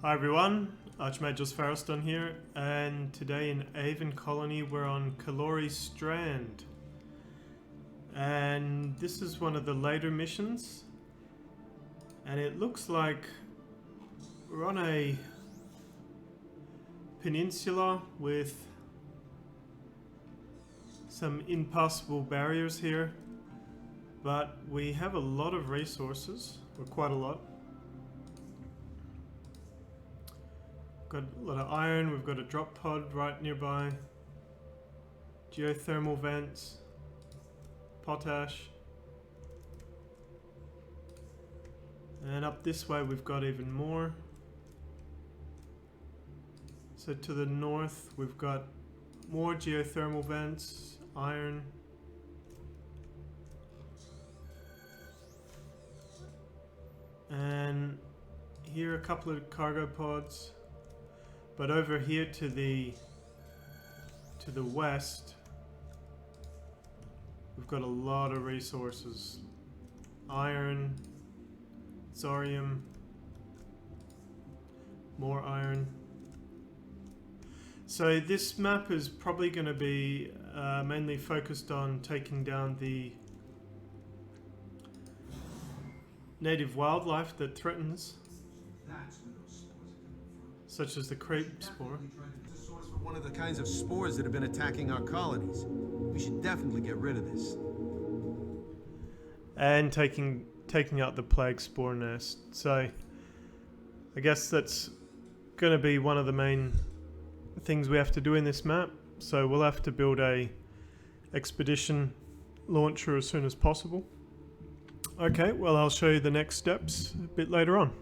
Hi everyone, Archmage Farraston here, and today in Aven Colony we're on Kelori Strand. And this is one of the later missions, and it looks like we're on a peninsula with some impassable barriers here, but we have a lot of resources, or quite a lot. Got a lot of iron, we've got a drop pod right nearby, geothermal vents, potash, and up this way we've got even more. So to the north we've got more geothermal vents, iron, and here a couple of cargo pods. But over here to the west, we've got a lot of resources. Iron, thorium, more iron. So this map is probably going to be mainly focused on taking down the native wildlife that threatens, such as the creep spore. It's a source for one of the kinds of spores that have been attacking our colonies. We should definitely get rid of this. And taking out the plague spore nest. So I guess that's going to be one of the main things we have to do in this map. So we'll have to build a expedition launcher as soon as possible. Okay, well I'll show you the next steps a bit later on.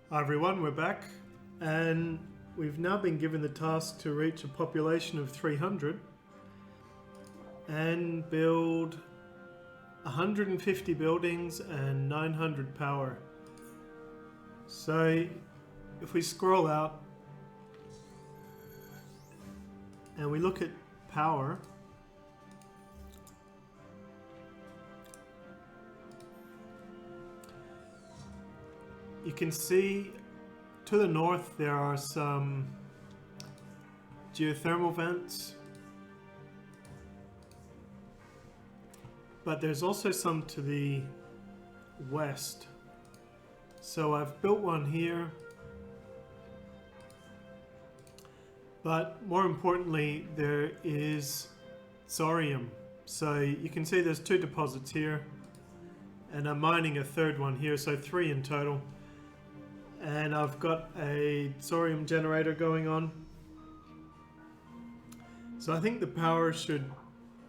Hi everyone, we're back, and we've now been given the task to reach a population of 300 and build 150 buildings and 900 power. So if we scroll out and we look at power, you can see to the north there are some geothermal vents, but there's also some to the west. So I've built one here, but more importantly there is thorium. So you can see there's two deposits here, and I'm mining a third one here, so 3 in total. And I've got a thorium generator going on. So I think the power should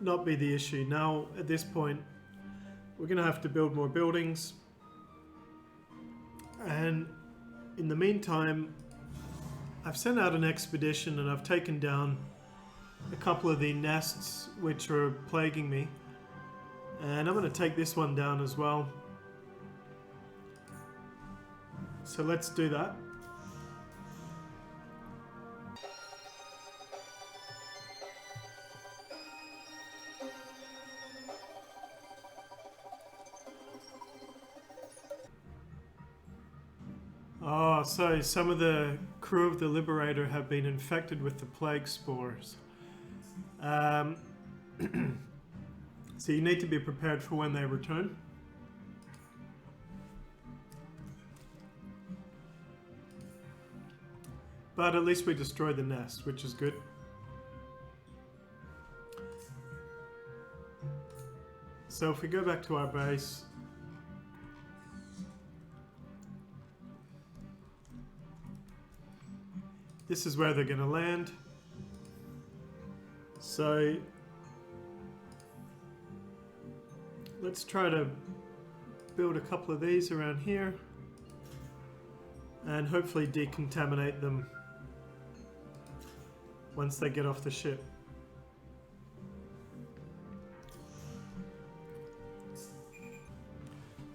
not be the issue. Now at this point we're going to have to build more buildings, and in the meantime I've sent out an expedition and I've taken down a couple of the nests which are plaguing me, and I'm going to take this one down as well. So let's do that. Oh, so some of the crew of the Liberator have been infected with the plague spores. So you need to be prepared for when they return. But at least we destroyed the nest, which is good. So if we go back to our base, this is where they're going to land. So let's try to build a couple of these around here and hopefully decontaminate them once they get off the ship.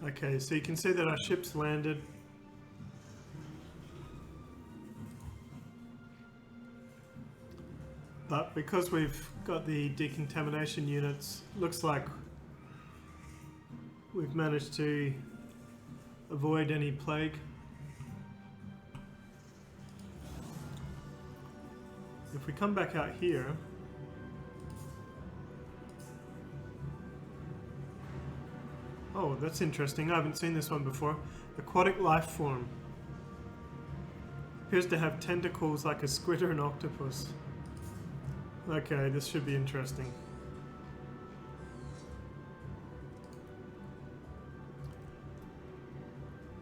Okay, so you can see that our ship's landed. But because we've got the decontamination units, looks like we've managed to avoid any plague. If we come back out here, oh, that's interesting. I haven't seen this one before. Aquatic life form. Appears to have tentacles like a squid or an octopus. Okay, this should be interesting.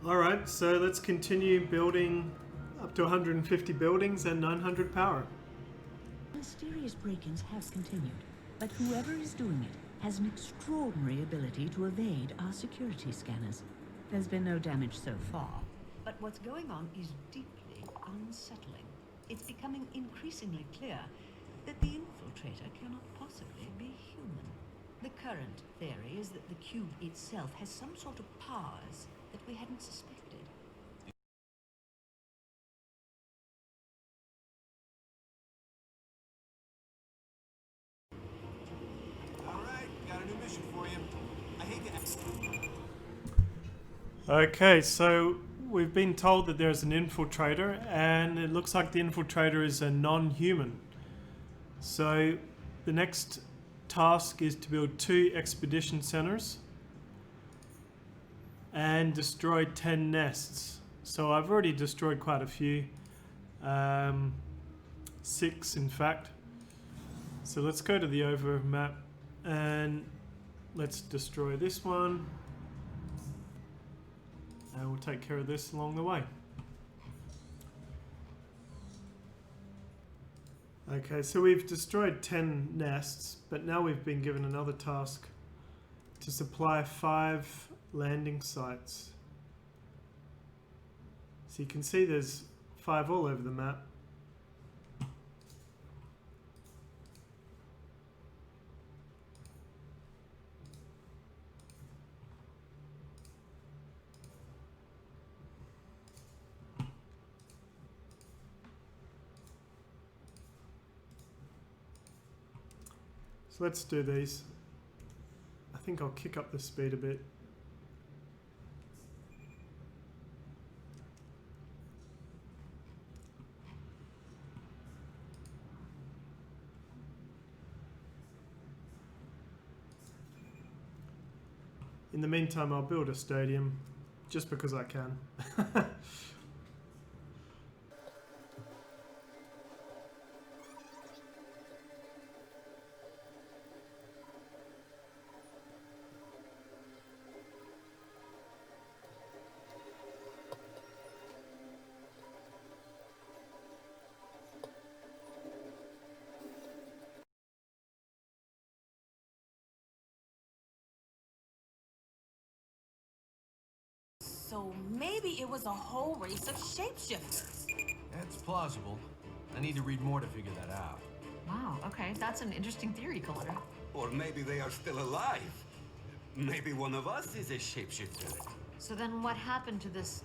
Alright, so let's continue building up to 150 buildings and 900 power. Mysterious break-ins have continued, but whoever is doing it has an extraordinary ability to evade our security scanners. There's been no damage so far, but what's going on is deeply unsettling. It's becoming increasingly clear that the infiltrator cannot possibly be human. The current theory is that the cube itself has some sort of powers that we hadn't suspected. Okay, so we've been told that there's an infiltrator, and it looks like the infiltrator is a non-human. So the next task is to build 2 expedition centers and destroy 10 nests. So I've already destroyed quite a few, 6 in fact. So let's go to the over map and let's destroy this one. And we'll take care of this along the way. Okay, so we've destroyed 10 nests, but now we've been given another task to supply 5 landing sites. So you can see there's 5 all over the map. So let's do these. I think I'll kick up the speed a bit. In the meantime, I'll build a stadium just because I can. So maybe it was a whole race of shapeshifters. That's plausible. I need to read more to figure that out. Wow, okay, that's an interesting theory, Kelori. Or maybe they are still alive. Maybe one of us is a shapeshifter. So then what happened to this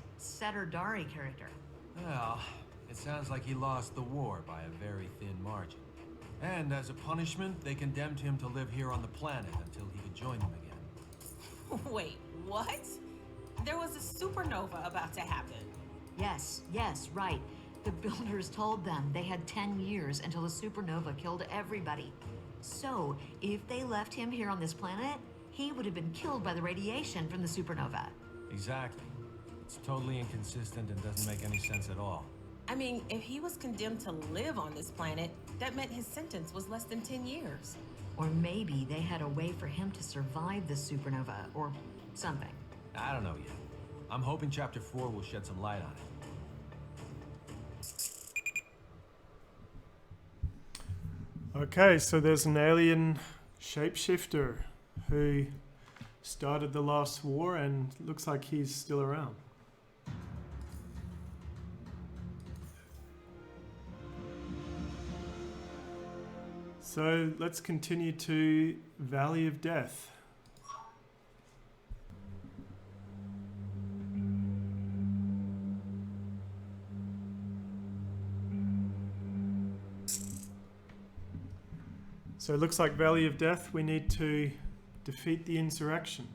Dari character? Well, it sounds like he lost the war by a very thin margin. And as a punishment, they condemned him to live here on the planet until he could join them again. Wait, what? There was a supernova about to happen. Yes, right. The builders told them they had 10 years until the supernova killed everybody. So, if they left him here on this planet, he would have been killed by the radiation from the supernova. Exactly. It's totally inconsistent and doesn't make any sense at all. I mean, if he was condemned to live on this planet, that meant his sentence was less than 10 years. Or maybe they had a way for him to survive the supernova, or something. I don't know yet. I'm hoping Chapter 4 will shed some light on it. Okay, so there's an alien shapeshifter who started the last war and looks like he's still around. So let's continue to Valley of Death. So it looks like Valley of Death, we need to defeat the insurrection.